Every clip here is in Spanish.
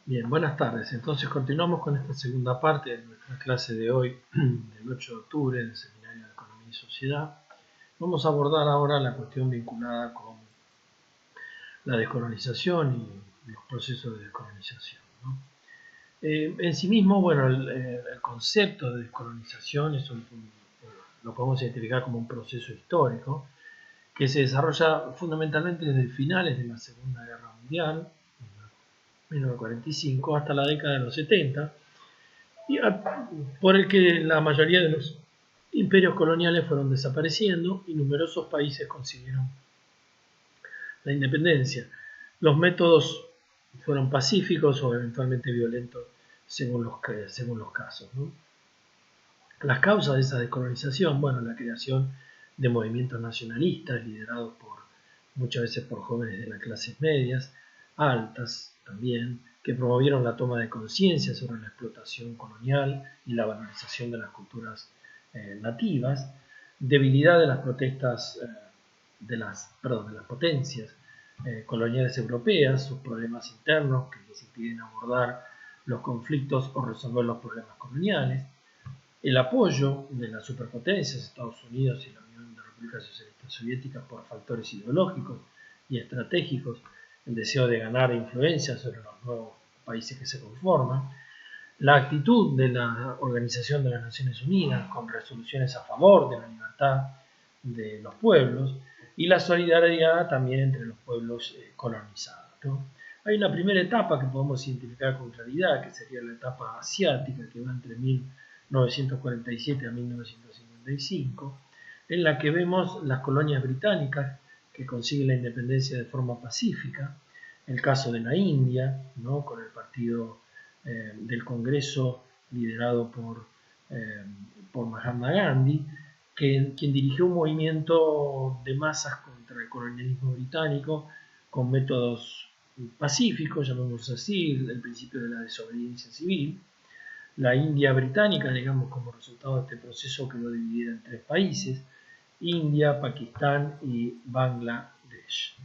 Bien, buenas tardes. Entonces continuamos con esta segunda parte de nuestra clase de hoy, del 8 de octubre, del Seminario de Economía y Sociedad. Vamos a abordar ahora la cuestión vinculada con la descolonización y los procesos de descolonización, ¿no? En sí mismo, bueno, el concepto de descolonización lo podemos identificar como un proceso histórico que se desarrolla fundamentalmente desde finales de la Segunda Guerra Mundial, 1945, hasta la década de los 70, por el que la mayoría de los imperios coloniales fueron desapareciendo y numerosos países consiguieron la independencia. Los métodos fueron pacíficos o eventualmente violentos según los casos, ¿no? Las causas de esa descolonización, bueno, la creación de movimientos nacionalistas liderados muchas veces por jóvenes de las clases medias, altas también, que promovieron la toma de conciencia sobre la explotación colonial y la valorización de las culturas nativas, debilidad de las protestas de las potencias coloniales europeas, sus problemas internos que les impiden abordar los conflictos o resolver los problemas coloniales, el apoyo de las superpotencias, Estados Unidos y la Unión de Repúblicas Socialistas Soviéticas, por factores ideológicos y estratégicos, el deseo de ganar influencia sobre los nuevos países que se conforman, la actitud de la Organización de las Naciones Unidas con resoluciones a favor de la libertad de los pueblos y la solidaridad también entre los pueblos colonizados, ¿no? Hay una primera etapa que podemos identificar con claridad, que sería la etapa asiática, que va entre 1947 a 1955, en la que vemos las colonias británicas que consiguen la independencia de forma pacífica, el caso de la India, ¿no? Con el partido del Congreso liderado por Mahatma Gandhi, quien dirigió un movimiento de masas contra el colonialismo británico con métodos pacíficos, llamemos así, el principio de la desobediencia civil. La India británica, digamos, como resultado de este proceso quedó dividida en tres países: India, Pakistán y Bangladesh.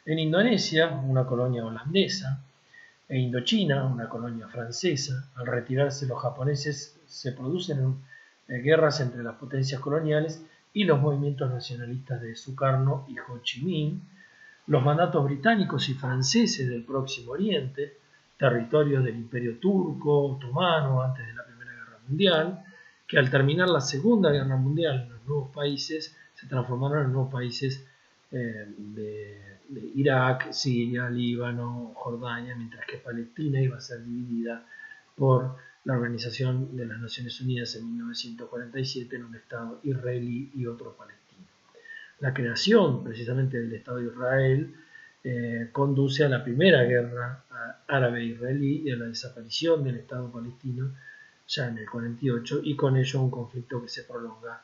En Indonesia, una colonia holandesa, e Indochina, una colonia francesa, al retirarse los japoneses se producen guerras entre las potencias coloniales y los movimientos nacionalistas de Sukarno y Ho Chi Minh, los mandatos británicos y franceses del Próximo Oriente, territorios del Imperio Turco, Otomano, antes de la Primera Guerra Mundial, que al terminar la Segunda Guerra Mundial en los nuevos países se transformaron en nuevos países de Irak, Siria, Líbano, Jordania, mientras que Palestina iba a ser dividida por la Organización de las Naciones Unidas en 1947 en un Estado israelí y otro palestino. La creación precisamente del Estado de Israel conduce a la primera guerra árabe-israelí y a la desaparición del Estado palestino ya en el 48 y con ello un conflicto que se prolonga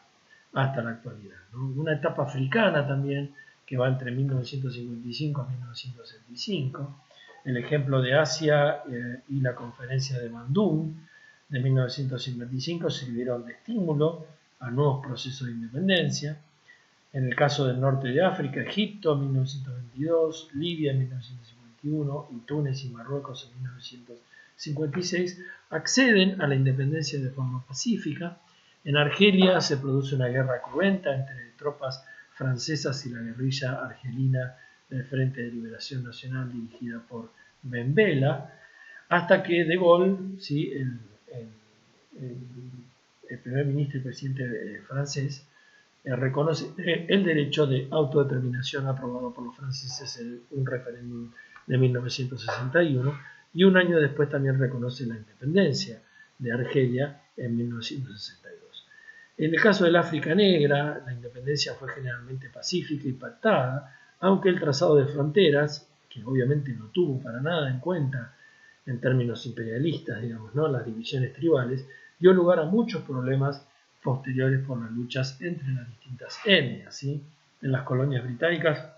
hasta la actualidad, ¿no? Una etapa africana también que va entre 1955 a 1965, el ejemplo de Asia y la conferencia de Bandung de 1955 sirvieron de estímulo a nuevos procesos de independencia. En el caso del norte de África, Egipto en 1922, Libia en 1951 y Túnez y Marruecos en 1956 acceden a la independencia de forma pacífica. En Argelia se produce una guerra cruenta entre tropas francesas y la guerrilla argelina del Frente de Liberación Nacional dirigida por Ben Bella, hasta que De Gaulle, ¿sí? el primer ministro y presidente francés, reconoce el derecho de autodeterminación aprobado por los franceses en un referéndum de 1961 y un año después también reconoce la independencia de Argelia en 1962. En el caso del África Negra, la independencia fue generalmente pacífica y pactada, aunque el trazado de fronteras, que obviamente no tuvo para nada en cuenta en términos imperialistas, digamos, ¿no?, las divisiones tribales, dio lugar a muchos problemas posteriores por las luchas entre las distintas etnias, ¿sí? En las colonias británicas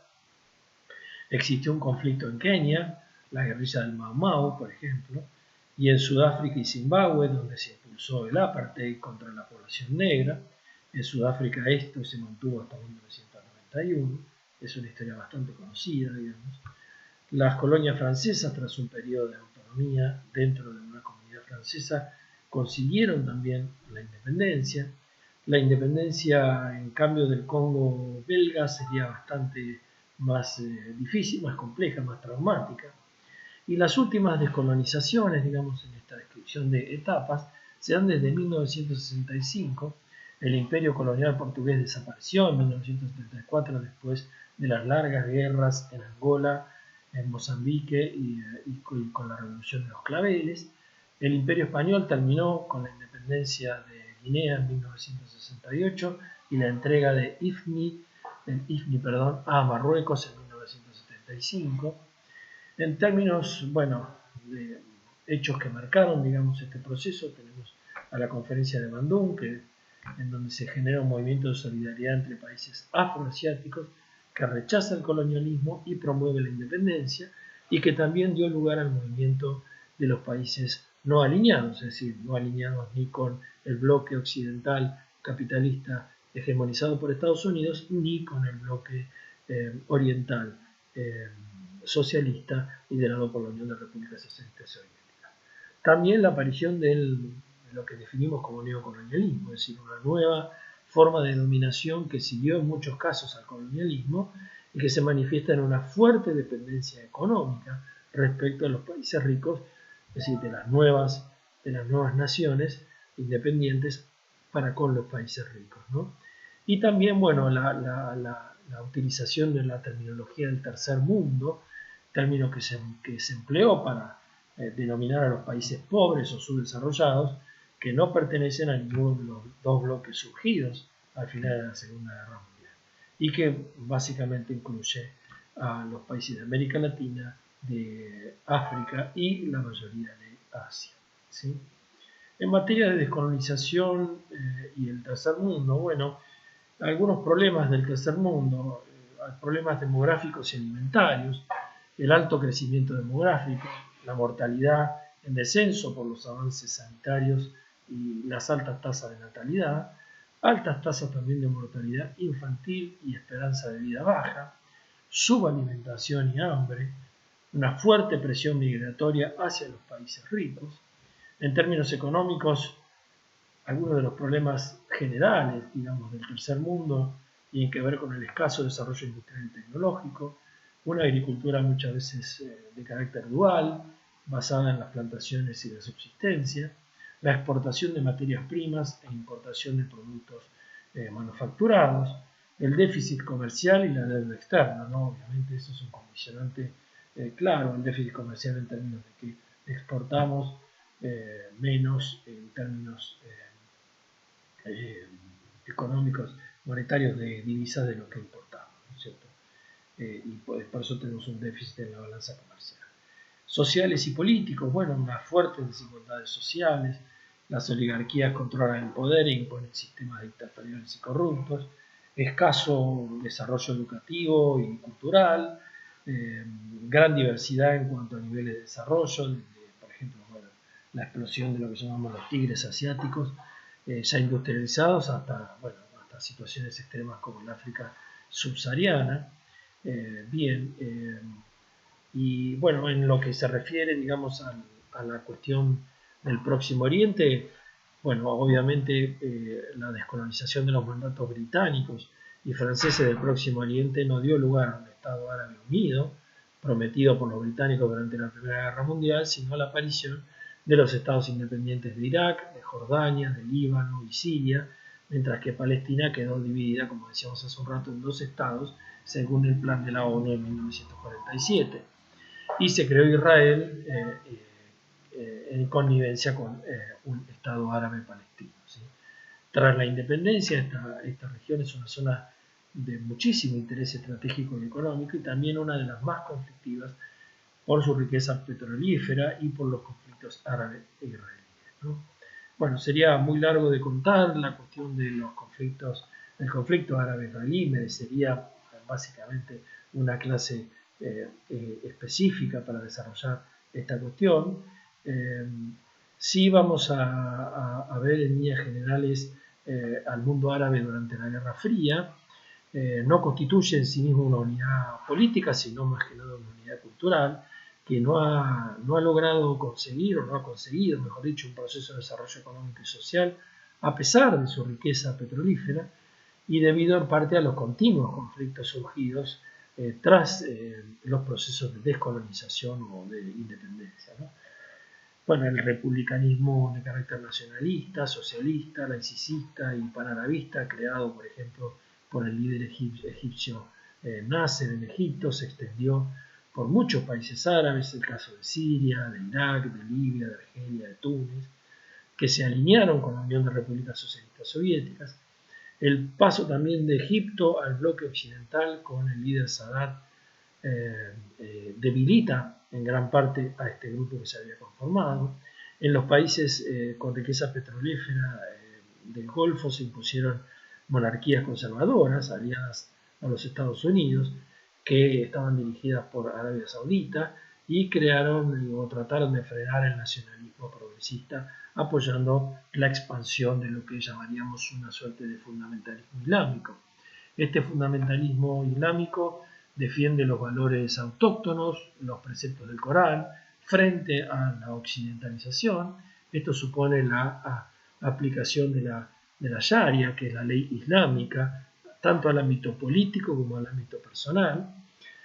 existió un conflicto en Kenia, la guerrilla del Mau Mau, por ejemplo, y en Sudáfrica y Zimbabue, donde se impulsó el apartheid contra la población negra. En Sudáfrica esto se mantuvo hasta 1991, es una historia bastante conocida, digamos. Las colonias francesas, tras un periodo de autonomía dentro de una comunidad francesa, consiguieron también la independencia. La independencia, en cambio, del Congo belga sería bastante más difícil, más compleja, más traumática. Y las últimas descolonizaciones, digamos, en esta descripción de etapas, se dan desde 1965. El imperio colonial portugués desapareció en 1974 después de las largas guerras en Angola, en Mozambique y con la revolución de los claveles. El imperio español terminó con la independencia de Guinea en 1968 y la entrega de Ifni a Marruecos en 1975. En términos, bueno, de hechos que marcaron, digamos, este proceso, tenemos a la conferencia de Bandung, en donde se genera un movimiento de solidaridad entre países afroasiáticos que rechaza el colonialismo y promueve la independencia, y que también dio lugar al movimiento de los países no alineados, es decir, no alineados ni con el bloque occidental capitalista hegemonizado por Estados Unidos, ni con el bloque oriental socialista liderado por la Unión de Repúblicas Socialistas Soviéticas. También la aparición de lo que definimos como neocolonialismo, es decir, una nueva forma de dominación que siguió en muchos casos al colonialismo y que se manifiesta en una fuerte dependencia económica respecto a los países ricos, es decir, de las nuevas naciones independientes para con los países ricos, ¿no? Y también, bueno, la utilización de la terminología del tercer mundo, término que se empleó para denominar a los países pobres o subdesarrollados, que no pertenecen a ninguno de los dos bloques surgidos al final de la Segunda Guerra Mundial, y que básicamente incluye a los países de América Latina, de África y la mayoría de Asia, ¿sí? En materia de descolonización y el tercer mundo, bueno, algunos problemas del tercer mundo, problemas demográficos y alimentarios, el alto crecimiento demográfico, la mortalidad en descenso por los avances sanitarios y las altas tasas de natalidad, altas tasas también de mortalidad infantil y esperanza de vida baja, subalimentación y hambre, una fuerte presión migratoria hacia los países ricos. En términos económicos, algunos de los problemas generales, digamos, del tercer mundo tienen que ver con el escaso desarrollo industrial y tecnológico, una agricultura muchas veces de carácter dual, basada en las plantaciones y la subsistencia, la exportación de materias primas e importación de productos manufacturados, el déficit comercial y la deuda externa, ¿no? Obviamente eso es un condicionante claro, el déficit comercial en términos de que exportamos menos en términos económicos, monetarios de divisas de lo que importamos, ¿no es cierto? Y por eso tenemos un déficit en la balanza comercial. Sociales y políticos, bueno, unas fuertes desigualdades sociales, las oligarquías controlan el poder e imponen sistemas dictatoriales y corruptos, escaso desarrollo educativo y cultural, gran diversidad en cuanto a niveles de desarrollo, por ejemplo, bueno, la explosión de lo que llamamos los tigres asiáticos, ya industrializados hasta situaciones extremas como el África subsahariana. Y bueno, en lo que se refiere, digamos, a la cuestión del Próximo Oriente, bueno, obviamente la descolonización de los mandatos británicos y franceses del Próximo Oriente no dio lugar a un Estado árabe unido, prometido por los británicos durante la Primera Guerra Mundial, sino a la aparición de los estados independientes de Irak, de Jordania, de Líbano y Siria, mientras que Palestina quedó dividida, como decíamos hace un rato, en dos estados, según el plan de la ONU de 1947. Y se creó Israel en connivencia con un Estado árabe palestino, ¿sí? Tras la independencia, esta región es una zona de muchísimo interés estratégico y económico y también una de las más conflictivas por su riqueza petrolífera y por los conflictos árabes e israelíes, ¿no? Bueno, sería muy largo de contar la cuestión de los conflictos, del conflicto árabe-israelí, merecería básicamente una clase específica para desarrollar esta cuestión. Sí vamos a ver en líneas generales al mundo árabe durante la Guerra Fría. no constituye en sí mismo una unidad política, sino más que nada una unidad cultural, que no ha logrado conseguir, o no ha conseguido, mejor dicho, un proceso de desarrollo económico y social, a pesar de su riqueza petrolífera, y debido en parte a los continuos conflictos surgidos tras los procesos de descolonización o de independencia, ¿no? Bueno, el republicanismo de carácter nacionalista, socialista, laicista y panarabista, creado, por ejemplo, por el líder egipcio Nasser en Egipto, se extendió por muchos países árabes, el caso de Siria, de Irak, de Libia, de Argelia, de Túnez, que se alinearon con la Unión de Repúblicas Socialistas Soviéticas. El paso también de Egipto al bloque occidental con el líder Sadat debilita en gran parte a este grupo que se había conformado. En los países con riqueza petrolífera del Golfo se impusieron monarquías conservadoras aliadas a los Estados Unidos, que estaban dirigidas por Arabia Saudita y crearon o trataron de frenar el nacionalismo progresista, apoyando la expansión de lo que llamaríamos una suerte de fundamentalismo islámico. Este fundamentalismo islámico defiende los valores autóctonos, los preceptos del Corán, frente a la occidentalización. Esto supone la aplicación de la Sharia, que es la ley islámica, tanto al ámbito político como al ámbito personal.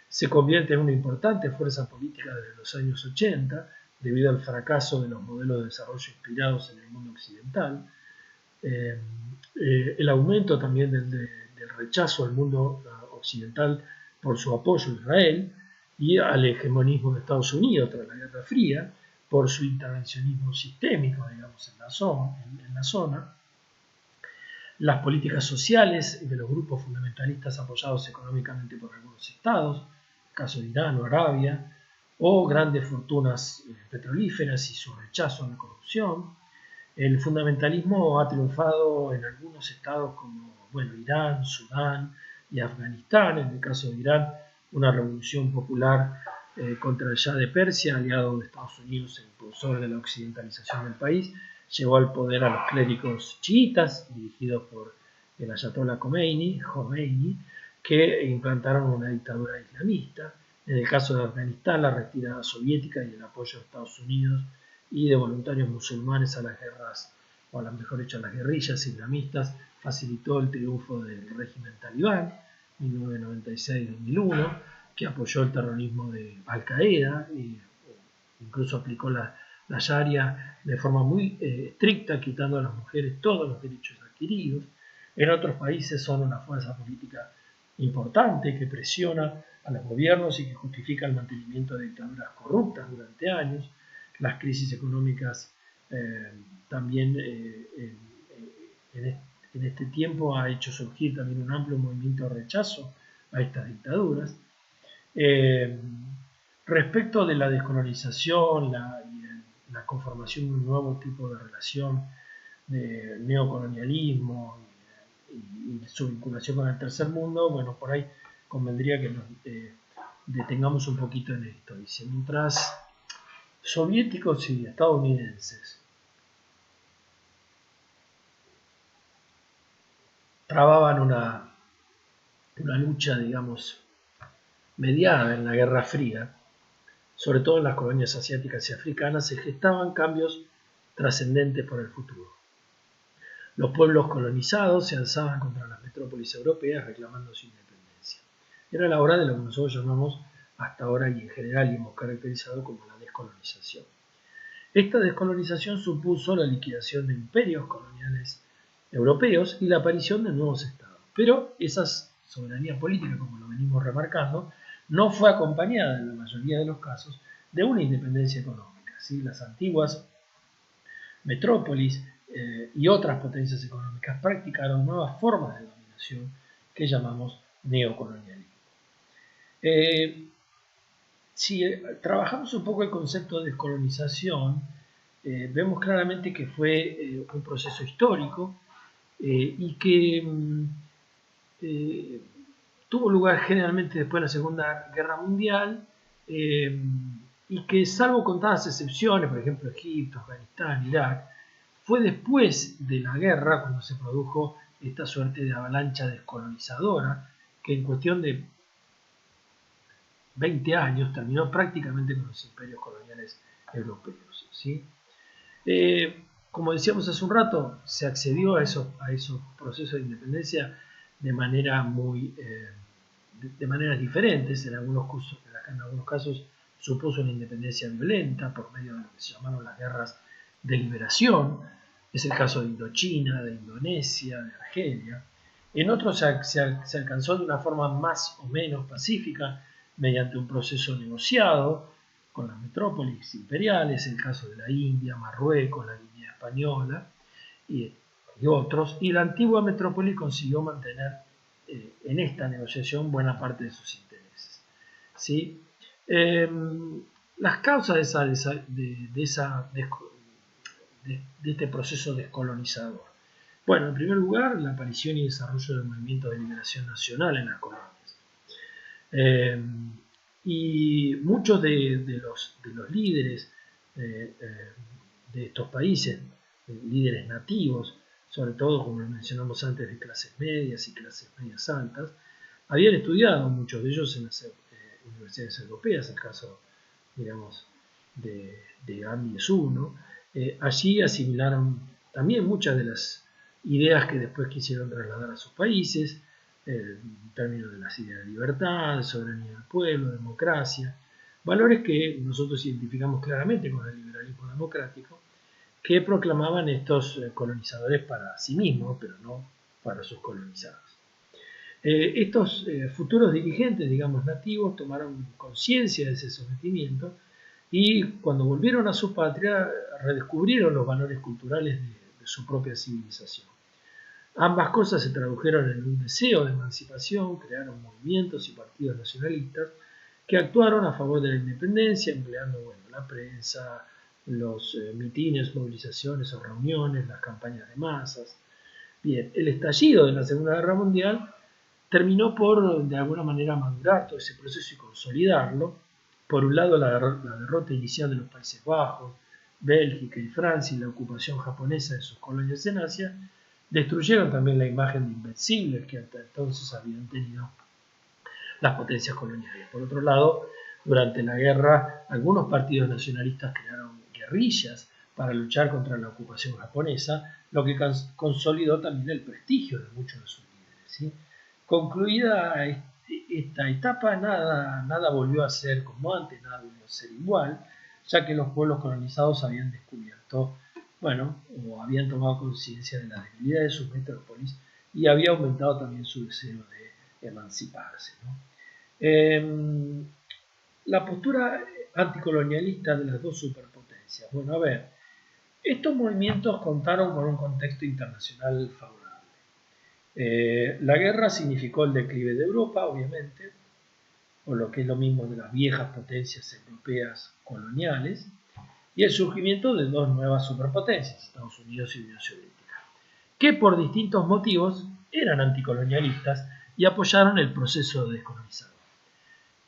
Se convierte en una importante fuerza política desde los años 80, debido al fracaso de los modelos de desarrollo inspirados en el mundo occidental. El aumento también del rechazo al mundo occidental por su apoyo a Israel y al hegemonismo de Estados Unidos tras la Guerra Fría, por su intervencionismo sistémico, digamos, en la zona. Las políticas sociales de los grupos fundamentalistas apoyados económicamente por algunos estados, el caso de Irán o Arabia, o grandes fortunas petrolíferas y su rechazo a la corrupción. El fundamentalismo ha triunfado en algunos estados como Irán, Sudán y Afganistán. En el caso de Irán, una revolución popular contra el Shah de Persia, aliado de Estados Unidos e impulsor de la occidentalización del país, llevó al poder a los clérigos chiitas, dirigidos por el ayatollah Khomeini, que implantaron una dictadura islamista. En el caso de Afganistán, la retirada soviética y el apoyo de Estados Unidos y de voluntarios musulmanes a las guerras, o a las mejor dicho, a las guerrillas islamistas, facilitó el triunfo del régimen talibán, 1996-2001, que apoyó el terrorismo de Al-Qaeda e incluso aplicó la Sharia de forma muy estricta, quitando a las mujeres todos los derechos adquiridos. En otros países son una fuerza política importante que presiona a los gobiernos y que justifica el mantenimiento de dictaduras corruptas durante años. Las crisis económicas también en este tiempo ha hecho surgir también un amplio movimiento de rechazo a estas dictaduras. Respecto de la descolonización y la conformación de un nuevo tipo de relación de neocolonialismo y su vinculación con el tercer mundo, bueno, por ahí convendría que nos detengamos un poquito en esto. Dice, mientras soviéticos y estadounidenses trababan una lucha, digamos, mediada en la Guerra Fría, sobre todo en las colonias asiáticas y africanas, se gestaban cambios trascendentes para el futuro. Los pueblos colonizados se alzaban contra las metrópolis europeas reclamando su independencia. Era la hora de lo que nosotros llamamos hasta ahora y en general y hemos caracterizado como la descolonización. Esta descolonización supuso la liquidación de imperios coloniales europeos y la aparición de nuevos estados. Pero esa soberanía política, como lo venimos remarcando, no fue acompañada en la mayoría de los casos de una independencia económica. ¿Sí? Las antiguas metrópolis y otras potencias económicas practicaron nuevas formas de dominación que llamamos neocolonialismo. Si trabajamos un poco el concepto de descolonización, vemos claramente que fue un proceso histórico y que tuvo lugar generalmente después de la Segunda Guerra Mundial y que, salvo contadas excepciones, por ejemplo Egipto, Afganistán, Irak, fue después de la guerra cuando se produjo esta suerte de avalancha descolonizadora que en cuestión de 20 años terminó prácticamente con los imperios coloniales europeos, ¿sí? Como decíamos hace un rato, se accedió a esos procesos de independencia de manera de maneras diferentes. En algunos casos supuso una independencia violenta por medio de lo que se llamaron las guerras de liberación. Es el caso de Indochina, de Indonesia, de Argelia. En otros se alcanzó de una forma más o menos pacífica mediante un proceso negociado con las metrópolis imperiales, el caso de la India, Marruecos, la Guinea Española y otros, y la antigua metrópoli consiguió mantener en esta negociación buena parte de sus intereses, ¿sí? Las causas de este proceso descolonizador. Bueno, en primer lugar, la aparición y desarrollo del movimiento de liberación nacional en las colonias. Y muchos de los líderes de estos países, líderes nativos, sobre todo, como mencionamos antes, de clases medias y clases medias altas, habían estudiado, muchos de ellos, en las universidades europeas, el caso, digamos, de Gandhi es uno. Allí asimilaron también muchas de las ideas que después quisieron trasladar a sus países, en términos de las ideas de libertad, de soberanía del pueblo, democracia, valores que nosotros identificamos claramente con el liberalismo democrático, que proclamaban estos colonizadores para sí mismos, pero no para sus colonizados. Estos futuros dirigentes, digamos, nativos, tomaron conciencia de ese sometimiento y cuando volvieron a su patria redescubrieron los valores culturales de su propia civilización. Ambas cosas se tradujeron en un deseo de emancipación, crearon movimientos y partidos nacionalistas que actuaron a favor de la independencia, empleando la prensa, los mitines, movilizaciones o reuniones, las campañas de masas. Bien, el estallido de la Segunda Guerra Mundial terminó por, de alguna manera, madurar todo ese proceso y consolidarlo. Por un lado, la derrota inicial de los Países Bajos, Bélgica y Francia y la ocupación japonesa de sus colonias en Asia destruyeron también la imagen de invencibles que hasta entonces habían tenido las potencias coloniales. Por otro lado, durante la guerra, algunos partidos nacionalistas crearon guerrillas para luchar contra la ocupación japonesa, lo que consolidó también el prestigio de muchos de sus líderes, ¿sí? Concluida esta etapa, nada volvió a ser como antes, nada volvió a ser igual, ya que los pueblos colonizados habían descubierto, o habían tomado conciencia de la debilidad de sus metrópolis y había aumentado también su deseo de emanciparse, ¿no? La postura anticolonialista de las dos superpotencias. Bueno, a ver, estos movimientos contaron con un contexto internacional favorable. La guerra significó el declive de Europa, obviamente, o lo que es lo mismo de las viejas potencias europeas coloniales, y el surgimiento de dos nuevas superpotencias, Estados Unidos y Unión Soviética, que por distintos motivos eran anticolonialistas y apoyaron el proceso de descolonizado.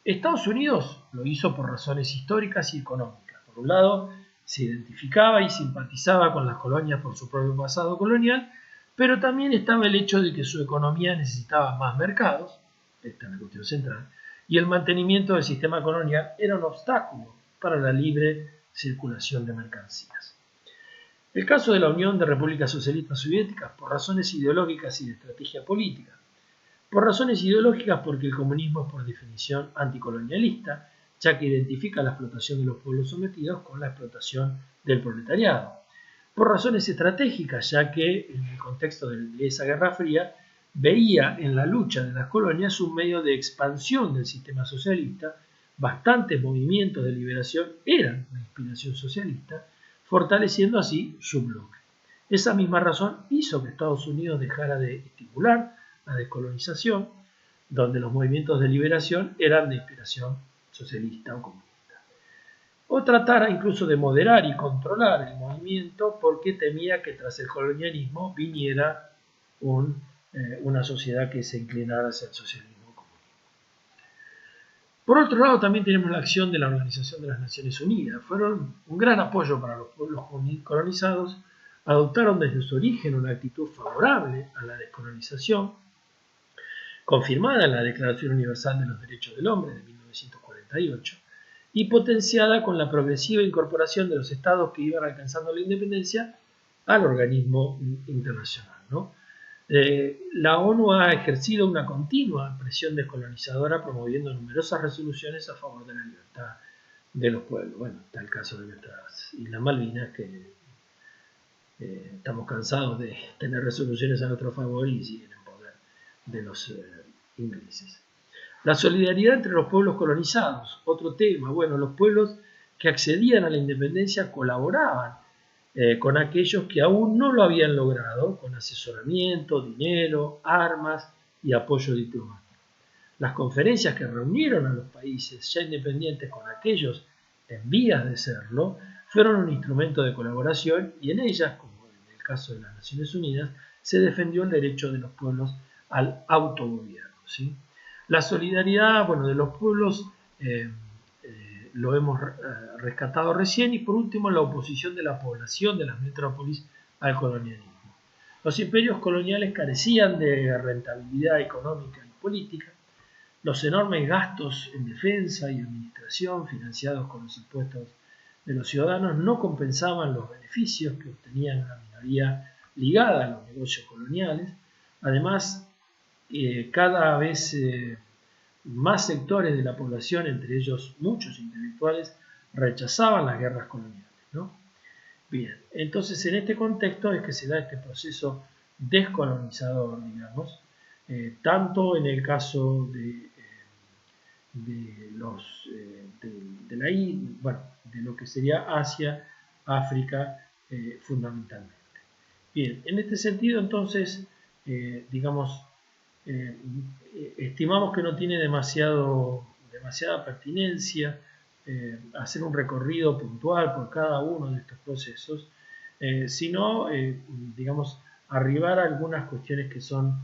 Estados Unidos lo hizo por razones históricas y económicas. Por un lado, se identificaba y simpatizaba con las colonias por su propio pasado colonial, pero también estaba el hecho de que su economía necesitaba más mercados, esta es la cuestión central, y el mantenimiento del sistema colonial era un obstáculo para la libre circulación de mercancías. El caso de la Unión de Repúblicas Socialistas Soviéticas, por razones ideológicas y de estrategia política. Por razones ideológicas, porque el comunismo es por definición anticolonialista, ya que identifica la explotación de los pueblos sometidos con la explotación del proletariado. Por razones estratégicas, ya que en el contexto de esa Guerra Fría veía en la lucha de las colonias un medio de expansión del sistema socialista. Bastantes movimientos de liberación eran de inspiración socialista, fortaleciendo así su bloque. Esa misma razón hizo que Estados Unidos dejara de estimular la descolonización, donde los movimientos de liberación eran de inspiración socialista o comunista. O tratara incluso de moderar y controlar el movimiento porque temía que tras el colonialismo viniera una sociedad que se inclinara hacia el socialismo. Por otro lado, también tenemos la acción de la Organización de las Naciones Unidas. Fueron un gran apoyo para los pueblos colonizados, adoptaron desde su origen una actitud favorable a la descolonización, confirmada en la Declaración Universal de los Derechos del Hombre de 1948 y potenciada con la progresiva incorporación de los estados que iban alcanzando la independencia al organismo internacional, ¿no? La ONU ha ejercido una continua presión descolonizadora promoviendo numerosas resoluciones a favor de la libertad de los pueblos. Bueno, está el caso de nuestras Islas Malvinas, que estamos cansados de tener resoluciones a nuestro favor y siguen en poder de los ingleses. La solidaridad entre los pueblos colonizados, otro tema. Bueno, los pueblos que accedían a la independencia colaboraban con aquellos que aún no lo habían logrado, con asesoramiento, dinero, armas y apoyo diplomático. Las conferencias que reunieron a los países ya independientes con aquellos en vías de serlo fueron un instrumento de colaboración y en ellas, como en el caso de las Naciones Unidas, se defendió el derecho de los pueblos al autogobierno, ¿sí? La solidaridad, bueno, de los pueblos lo hemos rescatado recién, y por último la oposición de la población de las metrópolis al colonialismo. Los imperios coloniales carecían de rentabilidad económica y política. Los enormes gastos en defensa y administración financiados con los impuestos de los ciudadanos no compensaban los beneficios que obtenían una minoría ligada a los negocios coloniales. Además, cada vez más sectores de la población, entre ellos muchos intelectuales, rechazaban las guerras coloniales, ¿no? Bien, entonces en este contexto es que se da este proceso descolonizador, digamos, tanto en el caso de lo que sería Asia, África, fundamentalmente. Bien, en este sentido, entonces, digamos, estimamos que no tiene demasiada pertinencia hacer un recorrido puntual por cada uno de estos procesos, sino, digamos, arribar a algunas cuestiones que son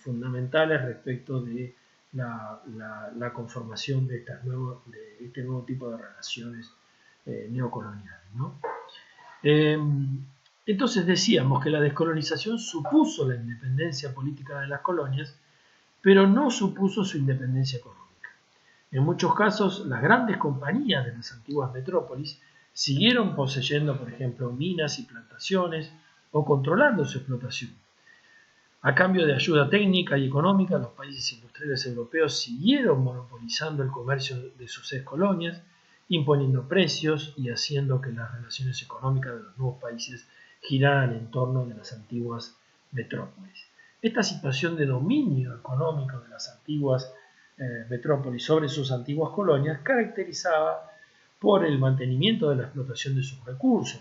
fundamentales respecto de la conformación de este nuevo tipo de relaciones neocoloniales, ¿no? Entonces decíamos que la descolonización supuso la independencia política de las colonias, pero no supuso su independencia económica. En muchos casos, las grandes compañías de las antiguas metrópolis siguieron poseyendo, por ejemplo, minas y plantaciones o controlando su explotación. A cambio de ayuda técnica y económica, los países industriales europeos siguieron monopolizando el comercio de sus excolonias, imponiendo precios y haciendo que las relaciones económicas de los nuevos países giraran en torno de las antiguas metrópolis. Esta situación de dominio económico de las antiguas metrópolis sobre sus antiguas colonias caracterizaba por el mantenimiento de la explotación de sus recursos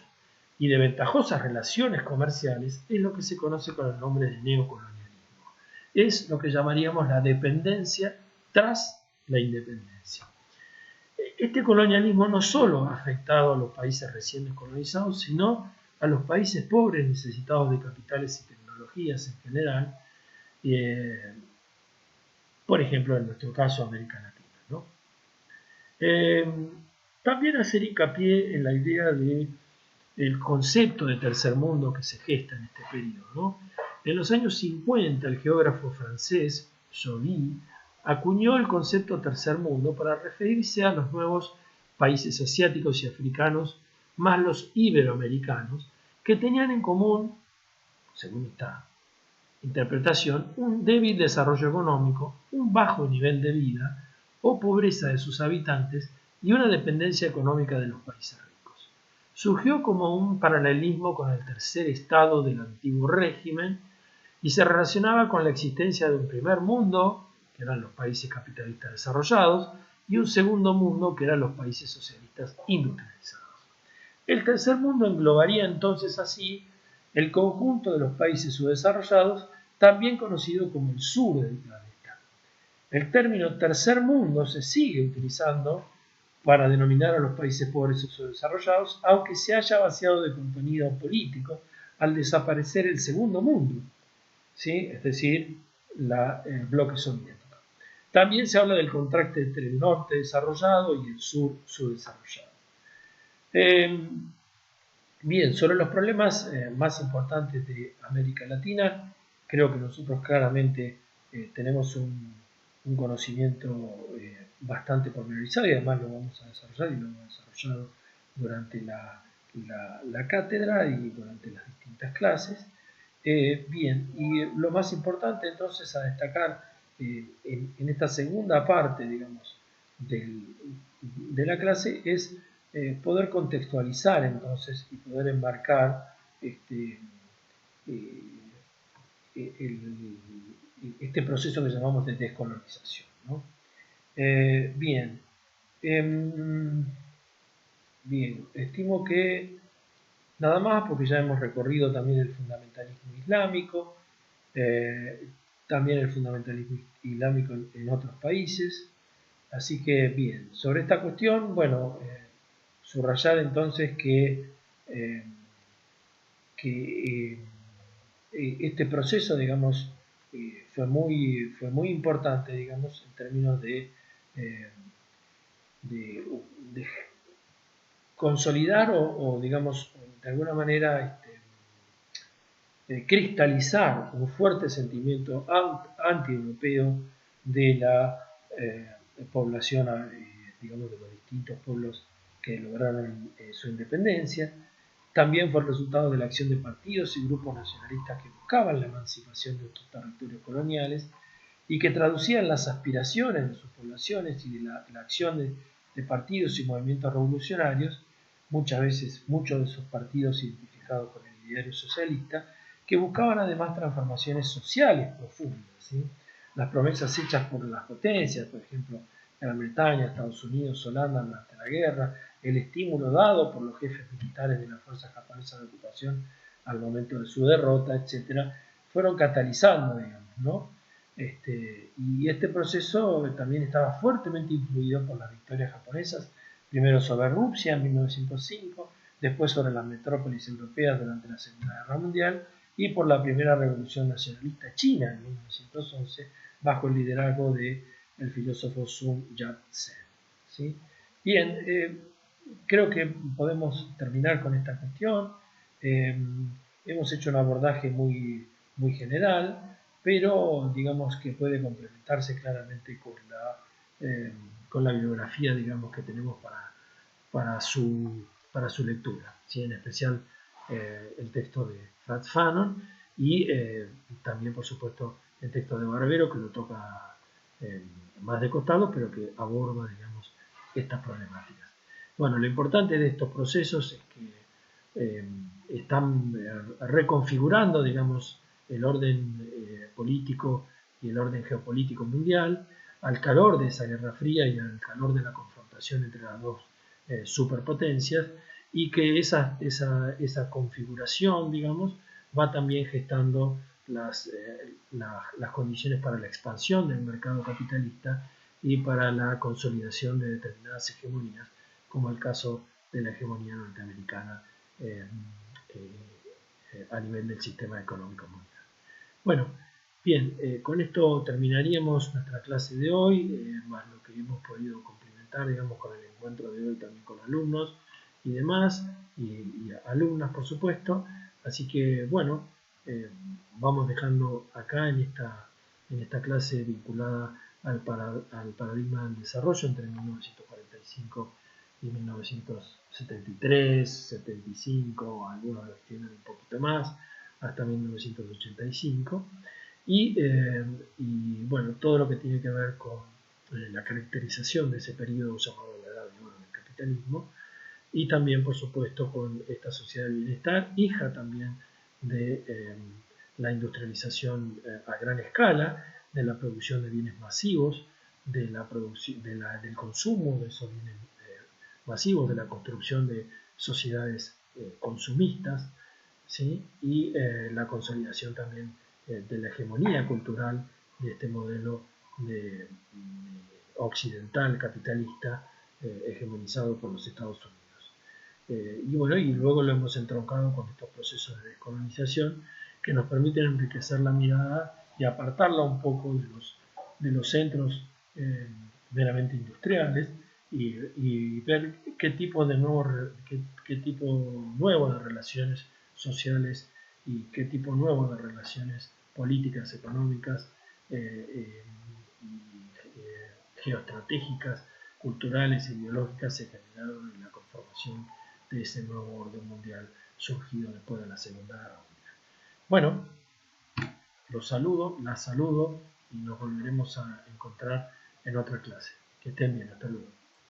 y de ventajosas relaciones comerciales, es lo que se conoce con el nombre de neocolonialismo. Es lo que llamaríamos la dependencia tras la independencia. Este colonialismo no solo ha afectado a los países recién descolonizados, sino a los países pobres necesitados de capitales y tecnologías en general, por ejemplo, en nuestro caso, América Latina, ¿no? También hacer hincapié en la idea del concepto de tercer mundo que se gesta en este periodo, ¿no? En los años 50, el geógrafo francés Joly acuñó el concepto tercer mundo para referirse a los nuevos países asiáticos y africanos, más los iberoamericanos, que tenían en común, según esta interpretación, un débil desarrollo económico, un bajo nivel de vida o pobreza de sus habitantes y una dependencia económica de los países ricos. Surgió como un paralelismo con el tercer estado del antiguo régimen y se relacionaba con la existencia de un primer mundo, que eran los países capitalistas desarrollados, y un segundo mundo, que eran los países socialistas industrializados. El tercer mundo englobaría entonces así el conjunto de los países subdesarrollados, también conocido como el sur del planeta. El término tercer mundo se sigue utilizando para denominar a los países pobres o subdesarrollados, aunque se haya vaciado de contenido político al desaparecer el segundo mundo, ¿sí? Es decir, el bloque soviético. También se habla del contraste entre el norte desarrollado y el sur subdesarrollado. Bien, sobre los problemas más importantes de América Latina, creo que nosotros claramente tenemos un conocimiento bastante pormenorizado y además lo vamos a desarrollar y lo hemos desarrollado durante la cátedra y durante las distintas clases. Bien, y lo más importante entonces a destacar en esta segunda parte, digamos, de la clase es poder contextualizar entonces y poder enmarcar este proceso que llamamos de descolonización, ¿no? Bien, bien, estimo que nada más, porque ya hemos recorrido también el fundamentalismo islámico, también el fundamentalismo islámico en otros países. Así que bien, sobre esta cuestión, bueno, subrayar entonces que este proceso, digamos, fue muy importante, digamos, en términos eh, de consolidar digamos, de alguna manera cristalizar un fuerte sentimiento anti-europeo de la población, digamos, de los distintos pueblos que lograron su independencia. También fue el resultado de la acción de partidos y grupos nacionalistas que buscaban la emancipación de estos territorios coloniales y que traducían las aspiraciones de sus poblaciones y de la acción de partidos y movimientos revolucionarios, muchas veces muchos de esos partidos identificados con el ideario socialista, que buscaban además transformaciones sociales profundas, ¿sí? Las promesas hechas por las potencias, por ejemplo, Gran Bretaña, Estados Unidos, Holanda durante la guerra, el estímulo dado por los jefes militares de las fuerzas japonesas de ocupación al momento de su derrota, etc., fueron catalizando, digamos, ¿no? Y este proceso también estaba fuertemente influido por las victorias japonesas, primero sobre Rusia en 1905, después sobre las metrópolis europeas durante la Segunda Guerra Mundial y por la primera revolución nacionalista china en 1911 bajo el liderazgo del filósofo Sun Yat-sen, ¿sí? Bien, creo que podemos terminar con esta cuestión. Hemos hecho un abordaje muy general, pero digamos que puede complementarse claramente con la bibliografía, digamos, que tenemos para su lectura, ¿sí? En especial el texto de Frantz Fanon y también, por supuesto, el texto de Barbero, que lo toca más de costado, pero que aborda, digamos, estas problemáticas. Bueno, lo importante de estos procesos es que están reconfigurando, digamos, el orden político y el orden geopolítico mundial al calor de esa Guerra Fría y al calor de la confrontación entre las dos superpotencias, y que esa configuración, digamos, va también gestando las condiciones para la expansión del mercado capitalista y para la consolidación de determinadas hegemonías, como el caso de la hegemonía norteamericana a nivel del sistema económico mundial. Bueno, bien, con esto terminaríamos nuestra clase de hoy, más lo que hemos podido complementar, digamos, con el encuentro de hoy también con alumnos y demás, y alumnas, por supuesto. Así que, bueno, vamos dejando acá en esta clase vinculada al paradigma del desarrollo entre 1945 y 1973, 75, algunos lo extienden un poquito más, hasta 1985, y bueno, todo lo que tiene que ver con la caracterización de ese periodo llamado la Edad de Oro del capitalismo, y también, por supuesto, con esta sociedad del bienestar, hija también de la industrialización a gran escala, de la producción de bienes masivos, del consumo de esos bienes masivos, de la construcción de sociedades consumistas, ¿sí? Y la consolidación también de la hegemonía cultural de este modelo occidental capitalista hegemonizado por los Estados Unidos. Y bueno, y luego lo hemos entroncado con estos procesos de descolonización que nos permiten enriquecer la mirada y apartarla un poco de los centros meramente industriales y ver qué tipo nuevo de relaciones sociales y qué tipo nuevo de relaciones políticas, económicas geoestratégicas, culturales e ideológicas se generaron en la conformación de ese nuevo orden mundial surgido después de la Segunda Guerra Mundial. Bueno, los saludo, las saludo y nos volveremos a encontrar en otra clase. Que estén bien, hasta luego.